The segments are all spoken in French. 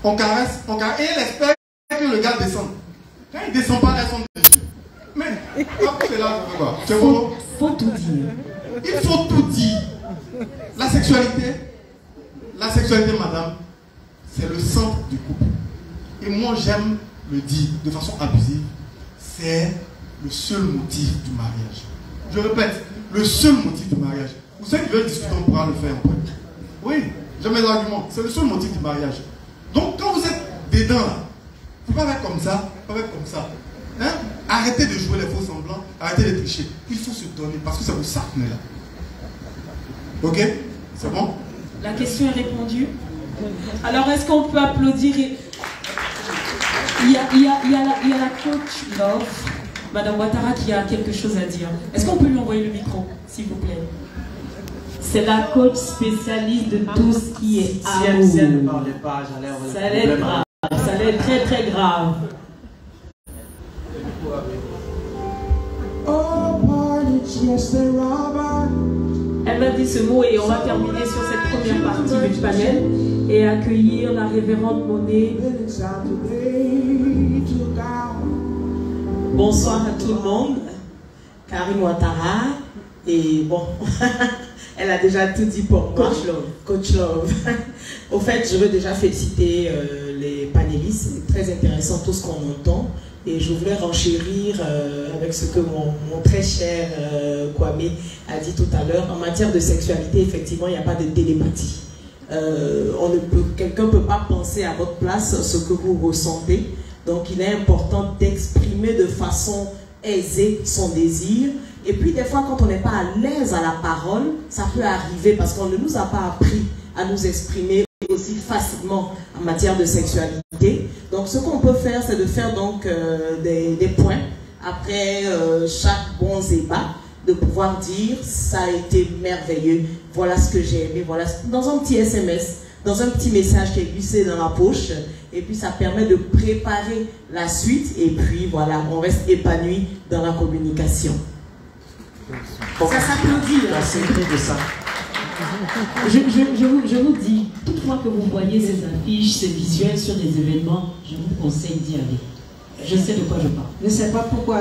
on caresse, et elle espère que le gars descende. Quand il ne descend pas, elles sont dessus. Mais, après, c'est là, quoi. C'est bon. Faut tout dire. Il faut tout dire. La sexualité, madame, c'est le centre du couple. Et moi, j'aime le dire de façon abusive, c'est le seul motif du mariage. Je répète, le seul motif du mariage. Vous savez qui veulent discuter, on pourra le faire après. Oui, j'ai mes arguments. C'est le seul motif du mariage. Donc, quand vous êtes dedans, là, il ne faut pas faire comme ça, pas faire comme ça. Hein? Arrêtez de jouer les faux semblants, arrêtez de tricher. Il faut se donner parce que ça vous sarne là. Ok? C'est bon? La question est répondue. Alors, est-ce qu'on peut applaudir? Il y a la coach Love, Madame Ouattara, qui a quelque chose à dire. Est-ce qu'on peut lui envoyer le micro, s'il vous plaît? C'est la coach spécialiste de tout ce qui est amour. Si elle ne parlait pas, j'allais avoir ça allait être grave. Ça allait être très très grave. Elle m'a dit ce mot et on va terminer sur cette première partie du panel et accueillir la révérende Monet. Bonsoir à tout le monde. Karine Ouattara. Et bon, elle a déjà tout dit pour moi. Coach Love. Coach Love. Au fait, je veux déjà féliciter les panélistes. C'est très intéressant tout ce qu'on entend. Et je voulais renchérir avec ce que mon très cher Kwame a dit tout à l'heure. En matière de sexualité, effectivement, il n'y a pas de télépathie. Quelqu'un ne peut pas penser à votre place ce que vous ressentez. Donc, il est important d'exprimer de façon aisée son désir. Et puis, des fois, quand on n'est pas à l'aise à la parole, ça peut arriver parce qu'on ne nous a pas appris à nous exprimer aussi facilement en matière de sexualité. Donc, ce qu'on peut faire, c'est de faire donc des points après chaque bon débat, de pouvoir dire ça a été merveilleux, voilà ce que j'ai aimé, voilà, dans un petit SMS, dans un petit message qui est glissé dans la poche, et puis ça permet de préparer la suite, et puis voilà, on reste épanoui dans la communication. Ça s'applaudit. Je vous dis, toutefois que vous voyez ces affiches, ces visuels sur des événements, je vous conseille d'y aller. Je sais de quoi je parle. Je ne sais pas pourquoi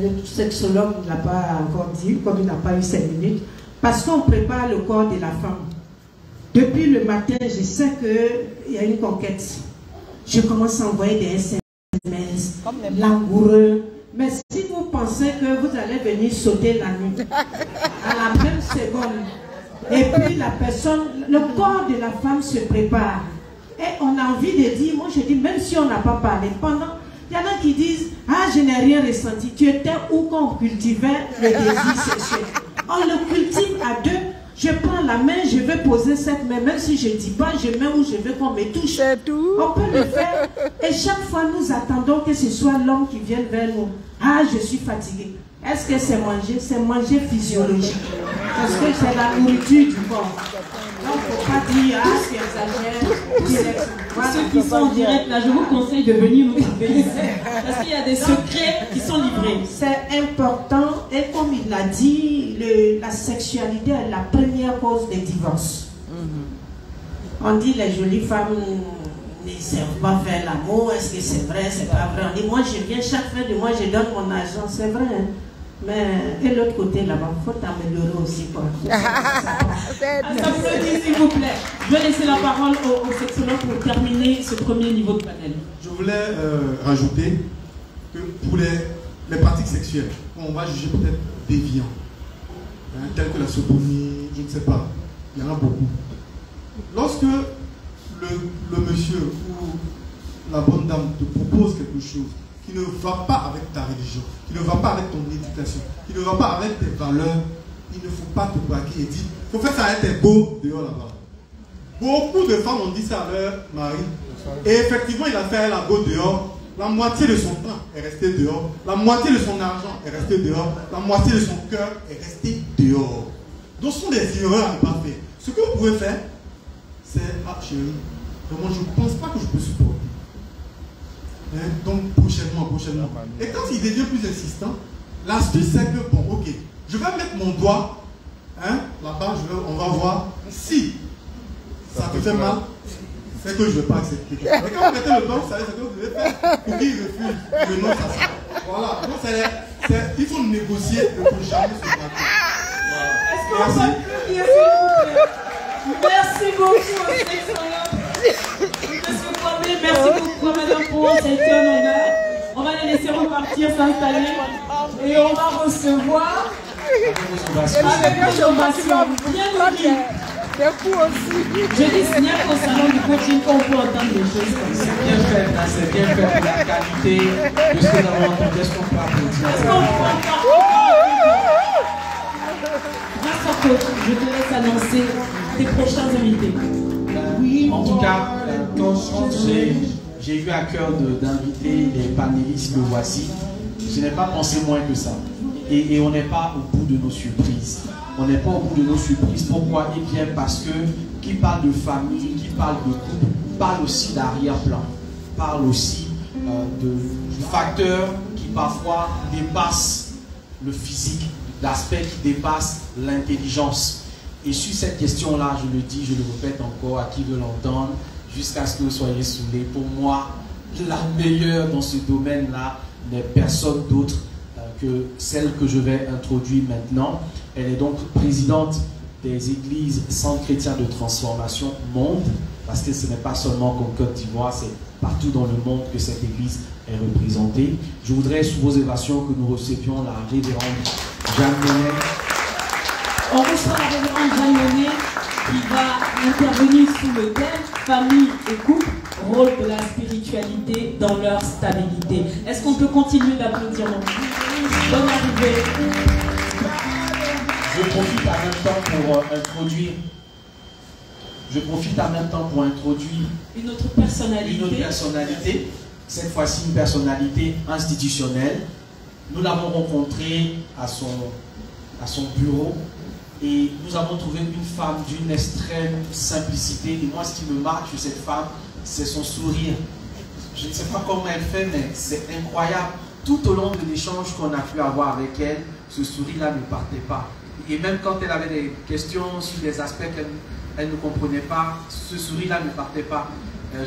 le sexologue ne l'a pas encore dit, comme il n'a pas eu 5 minutes. Parce qu'on prépare le corps de la femme. Depuis le matin, je sais qu'il y a une conquête. Je commence à envoyer des SMS, langoureux. Mais si vous pensez que vous allez venir sauter la nuit, à la même seconde, et puis la personne, le corps de la femme se prépare. Et on a envie de dire, moi je dis, même si on n'a pas parlé, pendant, il y en a qui disent, ah je n'ai rien ressenti. Tu étais où quand on cultivait le désir sexuel? On le cultive à deux. Je prends la main, je vais poser cette main, même si je ne dis pas, je mets où je veux qu'on me touche. On peut le faire. Et chaque fois, nous attendons que ce soit l'homme qui vienne vers nous. Ah, je suis fatigué. Est-ce que c'est manger? C'est manger physiologique. Parce que c'est la nourriture du corps. Donc, il ne faut pas dire, ah, c'est exagère. Voilà. Ceux qui sont en direct, là, je vous conseille de venir nous trouver ici. Parce qu'il y a des secrets qui sont livrés. C'est important. Et comme il l'a dit, la sexualité est la première cause des divorces. On dit les jolies femmes ne savent pas faire l'amour. Est-ce que c'est vrai? C'est pas vrai. On dit, moi, je viens chaque fin de mois, je donne mon argent. C'est vrai. Hein? Mais et l'autre côté là-bas, il faut t'améliorer aussi quoi. Applaudissez s'il vous plaît. Je vais laisser la parole au sexologue pour terminer ce premier niveau de panel. Je voulais rajouter que pour les pratiques sexuelles, on va juger peut-être déviants, hein, telles que la sodomie, je ne sais pas, il y en a beaucoup. Lorsque le monsieur ou la bonne dame te propose quelque chose qui ne va pas avec ta religion, qui ne va pas avec ton éducation, qui ne va pas avec tes valeurs, il ne faut pas te braquer et dire, il faut faire ça avec tes beaux dehors là-bas. Beaucoup de femmes ont dit ça à leur mari. Et effectivement, il a fait la go dehors. La moitié de son temps est resté dehors. La moitié de son argent est resté dehors. La moitié de son cœur est resté dehors. Donc, ce sont des erreurs à ne pas faire. Ce que vous pouvez faire, c'est, ah chérie, vraiment, je ne pense pas que je peux supporter. Hein? Donc, prochainement. Et quand il devient plus insistant, l'astuce, c'est que, bon, ok, je vais mettre mon doigt, hein, là-bas, on va voir si ça te fait mal. c'est que je ne vais pas accepter. Donc quand vous mettez le blanc, vous savez ce que vous devez faire pour qu'il refuse. Le non, ça sera. Voilà. Donc il faut négocier le jamais se battre. Voilà. Est-ce qu'on peut applaudir, s'il vous plaît? Merci beaucoup, excellent. Monsieur Kwame, merci beaucoup, Madame Pouan, ça a été un honneur. On va les laisser repartir, s'installer et on va recevoir avec les ovations. Bien nourri. Je dis signer au salon du coaching qu'on peut entendre des choses comme ça. C'est bien fait, là, c'est bien fait pour la qualité de ce que nous avons entendu. Est-ce qu'on peut applaudir? Grâce à toi, je te laisse annoncer tes prochains invités. En tout cas, quand j'ai eu à cœur d'inviter les panélistes que voici, je n'ai pas pensé moins que ça. Et on n'est pas au bout de nos surprises. On n'est pas au bout de nos surprises. Pourquoi? Eh bien parce que qui parle de famille, qui parle de couple, parle aussi d'arrière-plan. Parle aussi de facteurs qui parfois dépassent le physique, d'aspects qui dépassent l'intelligence. Et sur cette question-là, je le dis, je le répète encore à qui veut l'entendre, jusqu'à ce que vous soyez saoulés. Pour moi, la meilleure dans ce domaine-là n'est personne d'autre que celle que je vais introduire maintenant. Elle est donc présidente des églises Centre chrétien de transformation monde, parce que ce n'est pas seulement qu'en Côte d'Ivoire, c'est partout dans le monde que cette église est représentée. Je voudrais, sous vos évasions, que nous recevions la révérende Jeanne Monet. On reçoit la révérende Jeanne Monet qui va intervenir sous le thème famille et couple, rôle de la spiritualité dans leur stabilité. Est-ce qu'on peut continuer d'applaudir mon bonne arrivée? Je profite en même temps pour introduire une autre personnalité. Cette fois-ci une personnalité institutionnelle. Nous l'avons rencontrée à son bureau et nous avons trouvé une femme d'une extrême simplicité. Et moi, ce qui me marque chez cette femme, c'est son sourire. Je ne sais pas comment elle fait, mais c'est incroyable. Tout au long de l'échange qu'on a pu avoir avec elle, ce sourire-là ne partait pas. Et même quand elle avait des questions sur des aspects qu'elle ne comprenait pas, ce sourire-là ne partait pas.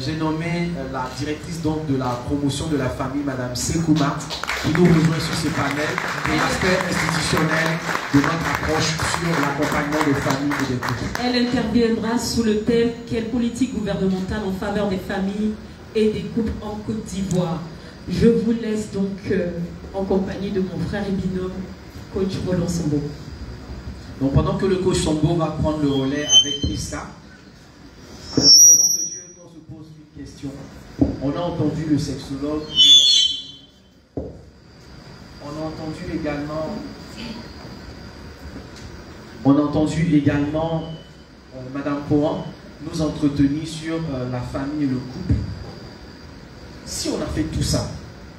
J'ai nommé la directrice donc de la promotion de la famille, Madame Sekouma, qui nous rejoint sur ce panel, et l'aspect institutionnel de notre approche sur l'accompagnement des familles et des couples. Elle interviendra sous le thème « Quelle politique gouvernementale en faveur des familles et des couples en Côte d'Ivoire ?» Je vous laisse donc en compagnie de mon frère et binôme, coach Roland Sombo. Donc pendant que le coach Sombo va prendre le relais avec Priska, alors c'est au nom de Dieu qu'on se pose une question. On a entendu le sexologue, on a entendu également Madame Pouan nous entretenir sur la famille et le couple. Si on a fait tout ça,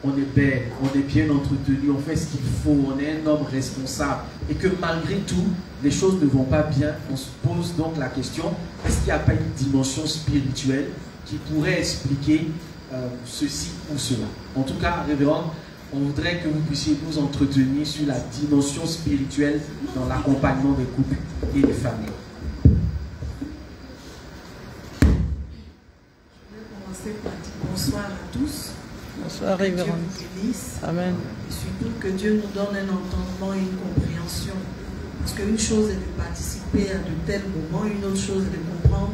on est belle, on est bien entretenu, on fait ce qu'il faut, on est un homme responsable, et que malgré tout, les choses ne vont pas bien, on se pose donc la question, est-ce qu'il n'y a pas une dimension spirituelle qui pourrait expliquer ceci ou cela? En tout cas, révérende, on voudrait que vous puissiez nous entretenir sur la dimension spirituelle dans l'accompagnement des couples et des familles. Je vais commencer par dire bonsoir à tous. Bonsoir, révérende. Que Dieu vous bénisse. Amen. Et surtout que Dieu nous donne un entendement et une compréhension. Parce qu'une chose est de participer à de tels moments, une autre chose est de comprendre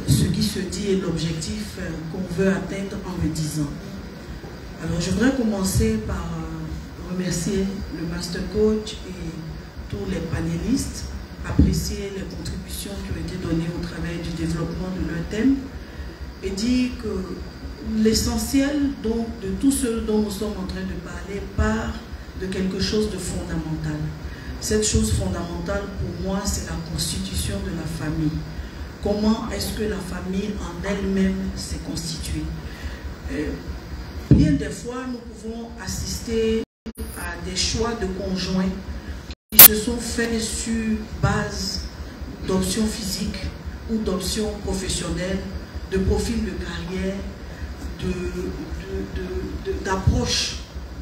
ce qui se dit et l'objectif qu'on veut atteindre en le disant. Alors je voudrais commencer par remercier le Master Coach et tous les panélistes, apprécier les contributions qui ont été données au travers du développement de leur thème et dire que l'essentiel de tout ce dont nous sommes en train de parler part de quelque chose de fondamental. Cette chose fondamentale pour moi, c'est la constitution de la famille. Comment est-ce que la famille en elle-même s'est constituée? Bien des fois, nous pouvons assister à des choix de conjoints qui se sont faits sur base d'options physiques ou d'options professionnelles, de profils de carrière, d'approche,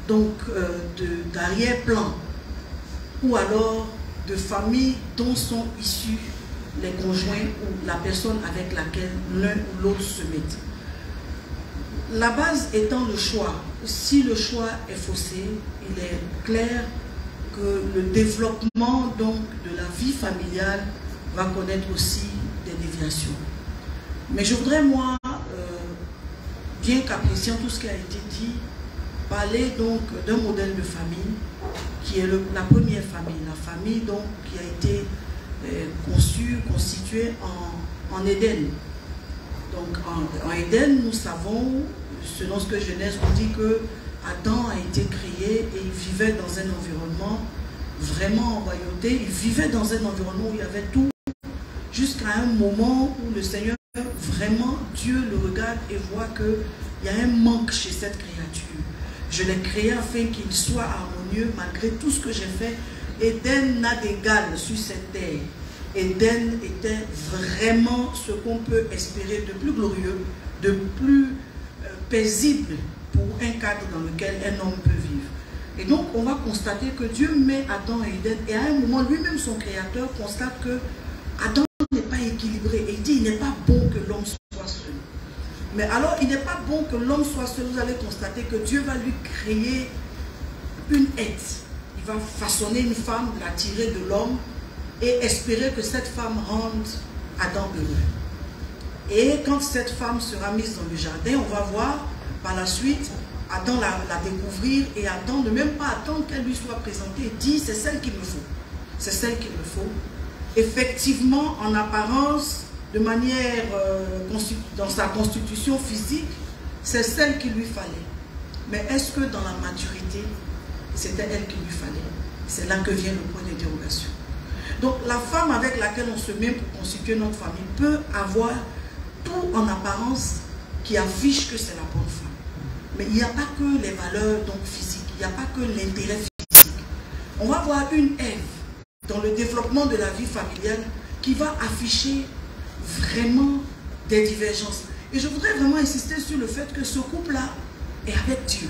donc d'arrière-plan, ou alors de familles dont sont issus les conjoints ou la personne avec laquelle l'un ou l'autre se mettent. La base étant le choix. Si le choix est faussé, il est clair que le développement donc de la vie familiale va connaître aussi des déviations. Mais je voudrais, moi, bien qu'appréciant tout ce qui a été dit, parler donc d'un modèle de famille qui est la première famille, la famille donc qui a été constituée en Éden. Donc en Éden, nous savons, selon ce que Genèse nous dit, que Adam a été créé et il vivait dans un environnement vraiment en royauté. Il vivait dans un environnement où il y avait tout, jusqu'à un moment où le Seigneur, vraiment, Dieu le regarde et voit qu'il y a un manque chez cette créature. Je l'ai créé afin qu'il soit harmonieux malgré tout ce que j'ai fait. Éden n'a d'égal sur cette terre. Éden était vraiment ce qu'on peut espérer de plus glorieux, de plus paisible pour un cadre dans lequel un homme peut vivre. Et donc, on va constater que Dieu met Adam et Éden, et à un moment, lui-même, son créateur, constate que Adam n'est pas équilibré. Et il dit, il n'est pas bon que l'homme soit seul. Mais alors, il n'est pas bon que l'homme soit seul. Vous allez constater que Dieu va lui créer une aide. Il va façonner une femme, la tirer de l'homme, et espérer que cette femme rende Adam heureux. Et quand cette femme sera mise dans le jardin, on va voir par la suite Adam la découvrir, et Adam ne même pas attendre qu'elle lui soit présentée, dit c'est celle qu'il me faut. C'est celle qu'il me faut. Effectivement, en apparence, de manière dans sa constitution physique, c'est celle qu'il lui fallait. Mais est-ce que dans la maturité, c'était elle qu'il lui fallait? C'est là que vient le point d'interrogation. Donc la femme avec laquelle on se met pour constituer notre famille peut avoir tout en apparence qui affiche que c'est la bonne femme. Mais il n'y a pas que les valeurs donc physiques, il n'y a pas que l'intérêt physique. On va voir une Ève dans le développement de la vie familiale qui va afficher vraiment des divergences. Et je voudrais vraiment insister sur le fait que ce couple-là est avec Dieu.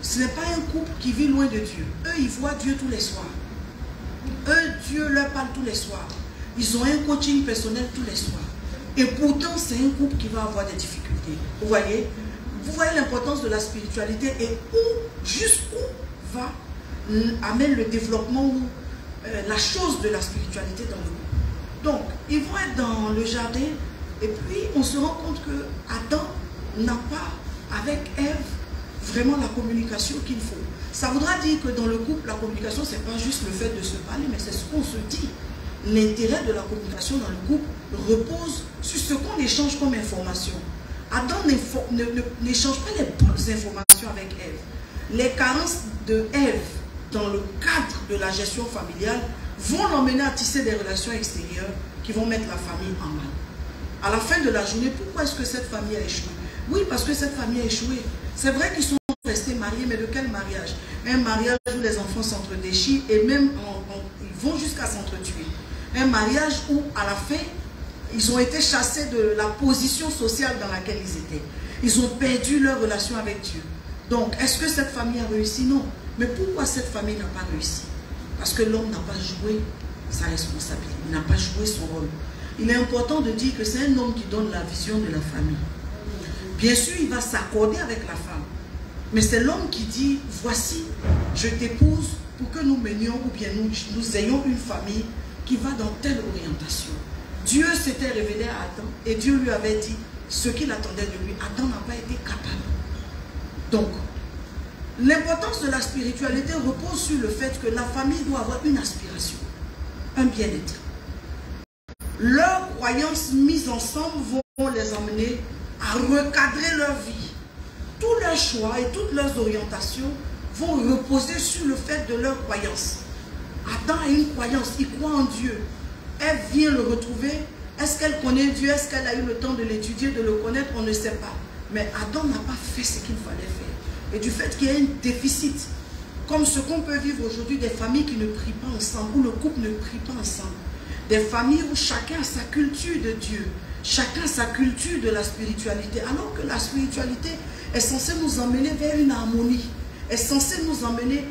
Ce n'est pas un couple qui vit loin de Dieu. Eux, ils voient Dieu tous les soirs. Eux, Dieu leur parle tous les soirs. Ils ont un coaching personnel tous les soirs. Et pourtant, c'est un couple qui va avoir des difficultés. Vous voyez l'importance de la spiritualité et jusqu'où va amener le développement ou la chose de la spiritualité dans le couple. Donc, ils vont être dans le jardin et puis on se rend compte que Adam n'a pas, avec Ève, vraiment la communication qu'il faut. Ça voudra dire que dans le couple, la communication, ce n'est pas juste le fait de se parler, mais c'est ce qu'on se dit. L'intérêt de la communication dans le couple repose sur ce qu'on échange comme information. Adam n'échange pas les bonnes informations avec Ève. Les carences de Ève dans le cadre de la gestion familiale vont l'emmener à tisser des relations extérieures qui vont mettre la famille en mal. À la fin de la journée, pourquoi est-ce que cette famille a échoué? Oui, parce que cette famille a échoué. C'est vrai qu'ils sont restés mariés, mais de quel mariage? Un mariage où les enfants s'entredéchirent et même ils vont jusqu'à s'entretuer. Un mariage où, à la fin, ils ont été chassés de la position sociale dans laquelle ils étaient. Ils ont perdu leur relation avec Dieu. Donc, est-ce que cette famille a réussi? Non. Mais pourquoi cette famille n'a pas réussi? Parce que l'homme n'a pas joué sa responsabilité, il n'a pas joué son rôle. Il est important de dire que c'est un homme qui donne la vision de la famille. Bien sûr, il va s'accorder avec la femme. Mais c'est l'homme qui dit, voici, je t'épouse pour que nous menions ou bien nous ayons une famille qui va dans telle orientation. Dieu s'était révélé à Adam et Dieu lui avait dit ce qu'il attendait de lui. Adam n'a pas été capable. Donc, l'importance de la spiritualité repose sur le fait que la famille doit avoir une aspiration, un bien-être. Leurs croyances mises ensemble vont les emmener à recadrer leur vie. Tous leurs choix et toutes leurs orientations vont reposer sur le fait de leurs croyances. Adam a une croyance, il croit en Dieu. Elle vient le retrouver. Est-ce qu'elle connaît Dieu? Est-ce qu'elle a eu le temps de l'étudier, de le connaître? On ne sait pas. Mais Adam n'a pas fait ce qu'il fallait faire. Et du fait qu'il y a un déficit, comme ce qu'on peut vivre aujourd'hui, des familles qui ne prient pas ensemble, où le couple ne prie pas ensemble. Des familles où chacun a sa culture de Dieu, chacun a sa culture de la spiritualité, alors que la spiritualité est censée nous emmener vers une harmonie, est censée nous emmener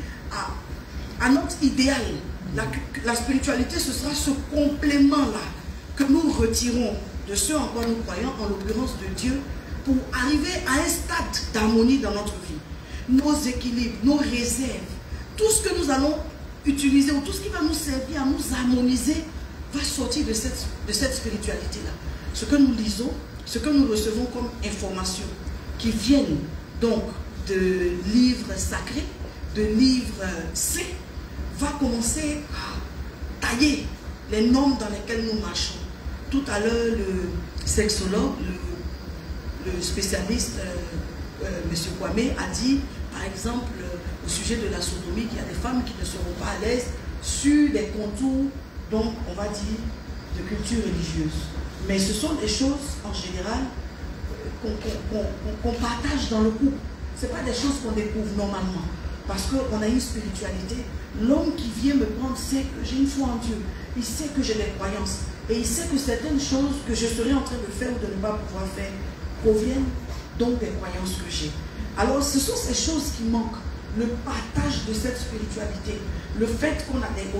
à notre idéal. La spiritualité, ce sera ce complément-là que nous retirons de ce en quoi nous croyons, en l'occurrence de Dieu, pour arriver à un stade d'harmonie dans notre vie. Nos équilibres, nos réserves, tout ce que nous allons utiliser ou tout ce qui va nous servir à nous harmoniser va sortir de cette spiritualité-là. Ce que nous lisons, ce que nous recevons comme informations qui viennent donc de livres sacrés, de livres saints, va commencer à tailler les normes dans lesquelles nous marchons. Tout à l'heure, le sexologue, le spécialiste, M. Kwame, a dit, par exemple, au sujet de la sodomie, qu'il y a des femmes qui ne seront pas à l'aise sur des contours, donc on va dire, de culture religieuse. Mais ce sont des choses, en général, qu'on partage dans le couple. Ce n'est pas des choses qu'on découvre normalement. Parce qu'on a une spiritualité. L'homme qui vient me prendre sait que j'ai une foi en Dieu. Il sait que j'ai des croyances. Et il sait que certaines choses que je serai en train de faire ou de ne pas pouvoir faire proviennent donc des croyances que j'ai. Alors ce sont ces choses qui manquent. Le partage de cette spiritualité. Le fait qu'on a des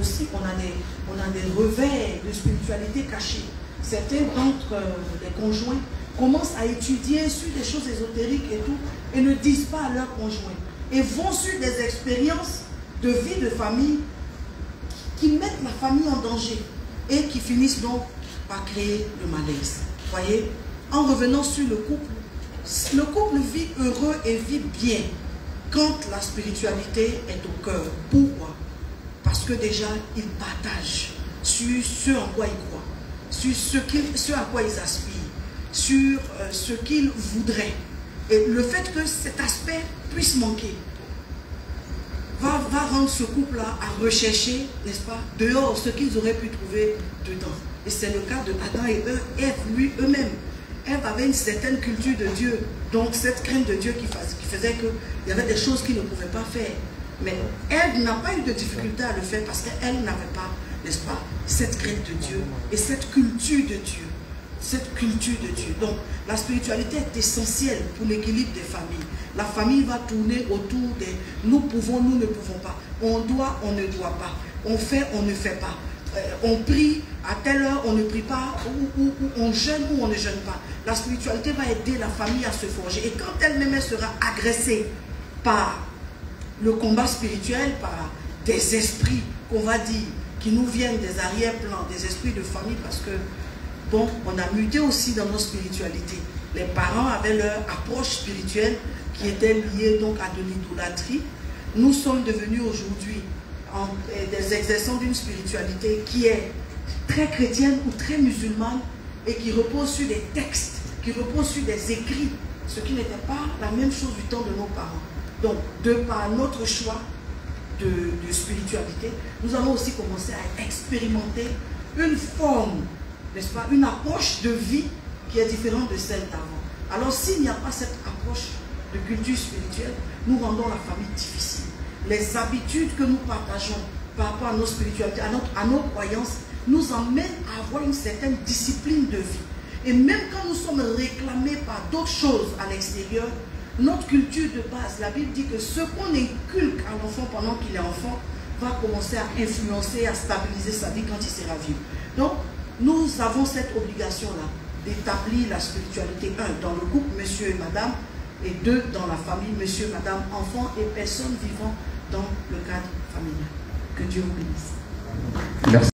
revers de spiritualité cachés. Certains d'entre les conjoints commencent à étudier sur des choses ésotériques et tout, et ne disent pas à leur conjoint. Et vont sur des expériences de vie de famille qui mettent la famille en danger et qui finissent donc par créer le malaise. Voyez, en revenant sur le couple vit heureux et vit bien quand la spiritualité est au cœur. Pourquoi? Parce que déjà, ils partagent sur ce en quoi ils croient, sur ce à quoi ils aspirent, sur ce qu'ils voudraient. Et le fait que cet aspect puisse manquer va rendre ce couple-là à rechercher, n'est-ce pas, dehors ce qu'ils auraient pu trouver dedans. Et c'est le cas de Adam et Ève, eux-mêmes. Ève avait une certaine culture de Dieu, donc cette crainte de Dieu qui faisait qu'il y avait des choses qu'il ne pouvait pas faire. Mais Ève n'a pas eu de difficulté à le faire parce qu'elle n'avait pas, n'est-ce pas, cette crainte de Dieu et cette culture de Dieu. Cette culture de Dieu. Donc, la spiritualité est essentielle pour l'équilibre des familles. La famille va tourner autour des nous pouvons, nous ne pouvons pas. On doit, on ne doit pas. On fait, on ne fait pas. On prie à telle heure, on ne prie pas, ou on jeûne ou on ne jeûne pas. La spiritualité va aider la famille à se forger. Et quand elle-même sera agressée par le combat spirituel, par des esprits qu'on va dire, qui nous viennent des arrière-plans, des esprits de famille, parce que bon, on a muté aussi dans nos spiritualités. Les parents avaient leur approche spirituelle qui était liée donc à de l'idolâtrie. Nous sommes devenus aujourd'hui des exerçants d'une spiritualité qui est très chrétienne ou très musulmane et qui repose sur des textes, qui repose sur des écrits, ce qui n'était pas la même chose du temps de nos parents. Donc, de par notre choix de spiritualité, nous allons aussi commencer à expérimenter une forme, n'est-ce pas, une approche de vie qui est différente de celle d'avant. Alors s'il n'y a pas cette approche de culture spirituelle, nous rendons la famille difficile. Les habitudes que nous partageons par rapport à nos spiritualités, à nos croyances, nous emmènent à avoir une certaine discipline de vie. Et même quand nous sommes réclamés par d'autres choses à l'extérieur, notre culture de base, la Bible dit que ce qu'on inculque à l'enfant pendant qu'il est enfant va commencer à influencer, à stabiliser sa vie quand il sera vieux. Donc, nous avons cette obligation-là d'établir la spiritualité, 1, dans le couple, monsieur et madame, et 2, dans la famille, monsieur, madame, enfants et personnes vivant dans le cadre familial. Que Dieu vous bénisse. Merci.